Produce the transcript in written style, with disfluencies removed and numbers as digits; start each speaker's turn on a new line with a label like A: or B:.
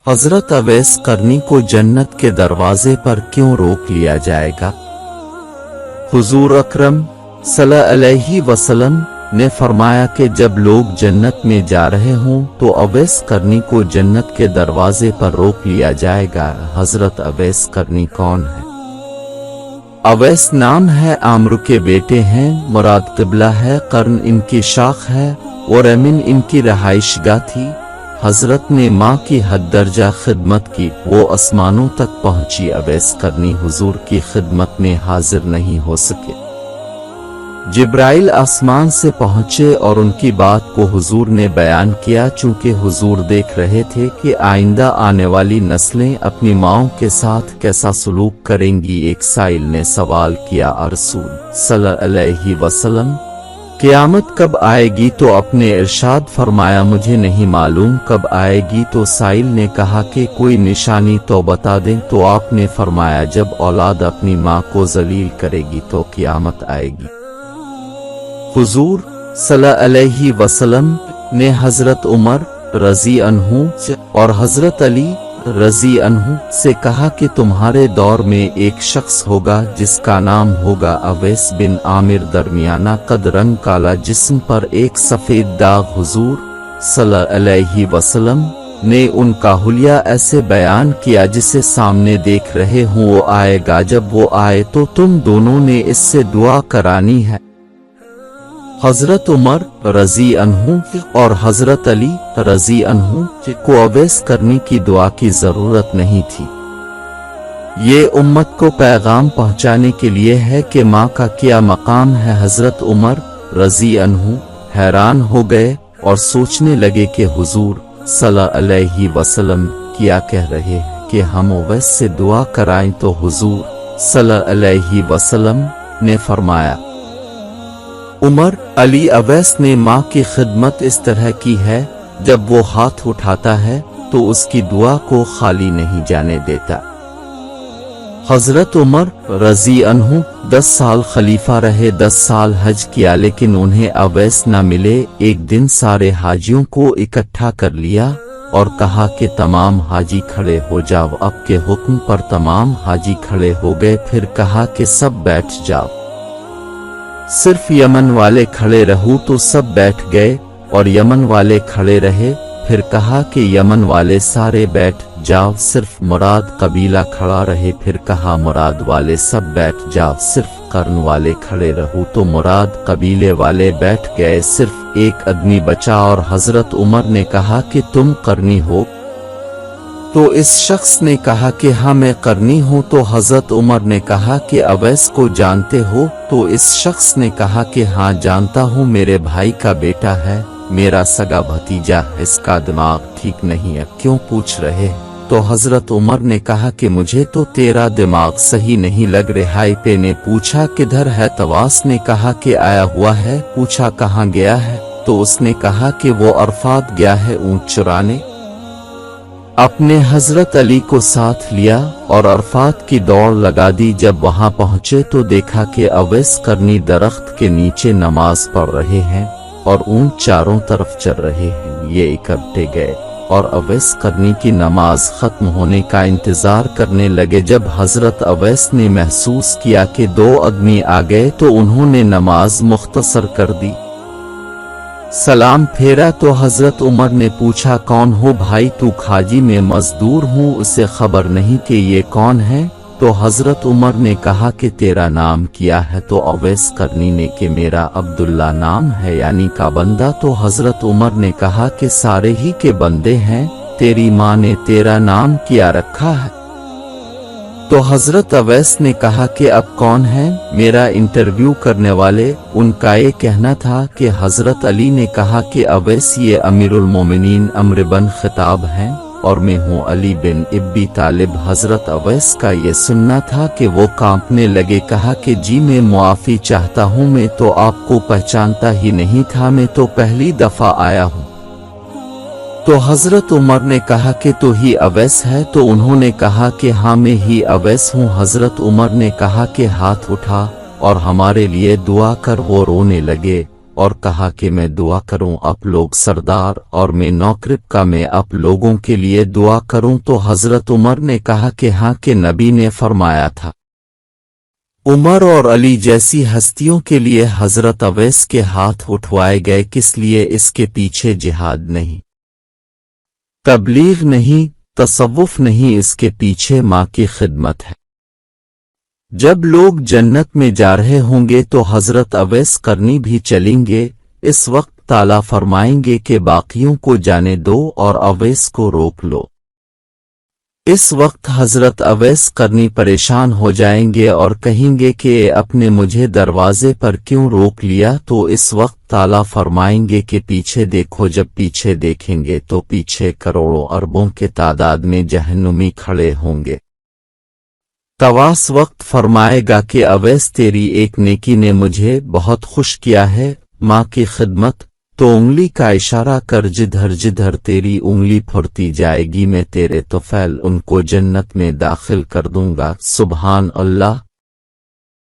A: हजरत अवैस करनी को जन्नत के दरवाजे पर क्यों रोक लिया जाएगा? हुजूर अकरम सल्लल्लाहु अलैहि वसल्लम ने फरमाया कि जब लोग जन्नत में जा रहे हों तो अवैस करनी को जन्नत के दरवाजे पर रोक लिया जाएगा। हजरत अवैस करनी कौन है? अवैस नाम है, आमर के बेटे हैं, मुराद क़िबला है, कर्न इनकी शाख है और अमीन इनकी रहाइशगाह थी। हजरत ने माँ की हद दर्जा खिदमत की, वो आसमानों तक पहुंची। अवैस करनी हुजूर की खिदमत में हाजिर नहीं हो सके। जिब्राइल आसमान से पहुंचे और उनकी बात को हुजूर ने बयान किया। चूंकि हुजूर देख रहे थे कि आइंदा आने वाली नस्लें अपनी माँओं के साथ कैसा सलूक करेंगी, एक साइल ने सवाल किया, रसूल सल्लल्लाहु अलैहि वसल्लम क़यामत कब आएगी? तो आपने इरशाद फरमाया, मुझे नहीं मालूम कब आएगी। तो साइल ने कहा कि कोई निशानी तो बता दें। तो आपने फरमाया, जब औलाद अपनी माँ को जलील करेगी तो क़यामत आएगी। हुजूर सल्लल्लाहु अलैहि वसल्लम ने हजरत उमर रज़ी अन्हु और हजरत अली रज़ी अन्हु से कहा कि तुम्हारे दौर में एक शख्स होगा जिसका नाम होगा अवैस बिन आमिर, दरमियाना कद, रंग काला, जिस्म पर एक सफेद दाग। हुजूर सल्लल्लाहु अलैहि वसल्लम ने उनका हुलिया ऐसे बयान किया जिसे सामने देख रहे हों वो आएगा। जब वो आए तो तुम दोनों ने इससे दुआ करानी है। हजरत उमर रज़ी अन्हु और हजरत अली रज़ी अन्हु को अवैस करनी की दुआ की जरूरत नहीं थी। ये उम्मत को पैगाम पहुंचाने के लिए है कि माँ का क्या मकाम है। हजरत उमर रज़ी अन्हु हैरान हो गए और सोचने लगे कि हुजूर सल्लल्लाहु अलैहि वसल्लम क्या कह रहे हैं कि हम अवैस से दुआ कराएं। तो हुजूर सल्लल्लाहु अलैहि वसल्लम ने फरमाया, उमर अली, अवैस ने माँ की खिदमत इस तरह की है, जब वो हाथ उठाता है तो उसकी दुआ को खाली नहीं जाने देता। हजरत उमर रज़ी अन्हु 10 साल खलीफा रहे, 10 साल हज किया, लेकिन उन्हें अवैस न मिले। एक दिन सारे हाजियों को इकट्ठा कर लिया और कहा कि तमाम हाजी खड़े हो जाओ। अब के हुक्म पर तमाम हाजी खड़े हो गए। फिर कहा कि सब बैठ जाओ, सिर्फ यमन वाले खड़े रहो। तो सब बैठ गए और यमन वाले खड़े रहे। फिर कहा कि यमन वाले सारे बैठ जाओ, सिर्फ मुराद कबीला खड़ा रहे। फिर कहा मुराद वाले सब बैठ जाओ, सिर्फ कर्न वाले खड़े रहो। तो मुराद कबीले वाले बैठ गए, सिर्फ एक आदमी बचा और हजरत उमर ने कहा कि तुम करनी हो? तो इस शख्स ने कहा कि हाँ मैं करनी हूँ। तो हजरत उमर ने कहा कि अवैस को जानते हो? तो इस शख्स ने कहा कि हाँ जानता हूँ, मेरे भाई का बेटा है, मेरा सगा भतीजा है, इसका दिमाग ठीक नहीं है, क्यों पूछ रहे? तो हजरत उमर ने कहा कि मुझे तो तेरा दिमाग सही नहीं लग रहा है। पे ने पूछा किधर है? तवास ने कहा कि आया हुआ है। पूछा कहाँ गया है? तो उसने कहा कि वो अरफात गया है ऊंट चुराने। अपने हजरत अली को साथ लिया और अरफात की दौड़ लगा दी। जब वहां पहुंचे तो देखा कि अवैस करनी दरख्त के नीचे नमाज पढ़ रहे हैं और ऊंट चारों तरफ चल रहे हैं। ये इकट्ठे गए और अवैस करनी की नमाज खत्म होने का इंतजार करने लगे। जब हजरत अवैस ने महसूस किया कि 2 आदमी आ गए तो उन्होंने नमाज मुख्तसर कर दी, सलाम फेरा। तो हजरत उमर ने पूछा, कौन हो भाई? तू खाजी में मजदूर हूँ, उसे खबर नहीं कि ये कौन है? तो हजरत उमर ने कहा कि तेरा नाम क्या है? तो अवैस करनी ने कि मेरा अब्दुल्ला नाम है, यानी का बंदा। तो हजरत उमर ने कहा कि सारे ही के बंदे हैं, तेरी माँ ने तेरा नाम क्या रखा है? तो हजरत अवैस ने कहा कि अब कौन है? मेरा इंटरव्यू करने वाले। उनका ये कहना था कि हजरत अली ने कहा कि अवैस ये अमीरुल मोमिनीन अम्र बन खिताब हैं और मैं हूँ अली बिन अबी तालिब। हजरत अवैस का ये सुनना था कि वो कांपने लगे। कहा कि जी मैं मुआफी चाहता हूँ, मैं तो आपको पहचानता ही नहीं था, मैं तो पहली दफा आया हूँ। तो हजरत उमर ने कहा कि तू ही अवैस है? तो उन्होंने कहा कि हाँ मैं ही अवैस हूँ। हजरत उमर ने कहा कि हाथ उठा और हमारे लिए दुआ कर। वो रोने लगे اور کہا کہ میں دعا کروں آپ لوگ سردار اور میں نوکر کا میں آپ لوگوں کے لیے دعا کروں تو حضرت عمر نے کہا کہ ہاں کہ نبی نے فرمایا تھا۔ عمر اور علی جیسی ہستیوں کے لیے حضرت اویس کے ہاتھ اٹھوائے گئے، کس لیے؟ اس کے پیچھے جہاد نہیں، تبلیغ نہیں، تصوف نہیں، اس کے پیچھے ماں کی خدمت ہے۔ جب لوگ جنت میں جا رہے ہوں گے تو حضرت اویس قرنی بھی چلیں گے، اس وقت تعالیٰ فرمائیں گے کہ باقیوں کو جانے دو اور اویس کو روک لو۔ اس وقت حضرت اویس قرنی پریشان ہو جائیں گے اور کہیں گے کہ اپنے مجھے دروازے پر کیوں روک لیا؟ تو اس وقت تعالیٰ فرمائیں گے کہ پیچھے دیکھو۔ جب پیچھے دیکھیں گے تو پیچھے کروڑوں اربوں کے تعداد میں جہنمی کھڑے ہوں گے۔ تواس وقت فرمائے گا کہ اویس تیری ایک نیکی نے مجھے بہت خوش کیا ہے، ماں کی خدمت، تو انگلی کا اشارہ کر جدھر جدھر تیری انگلی پھرتی جائے گی میں تیرے طفیل ان کو جنت میں داخل کر دوں گا۔ سبحان اللہ۔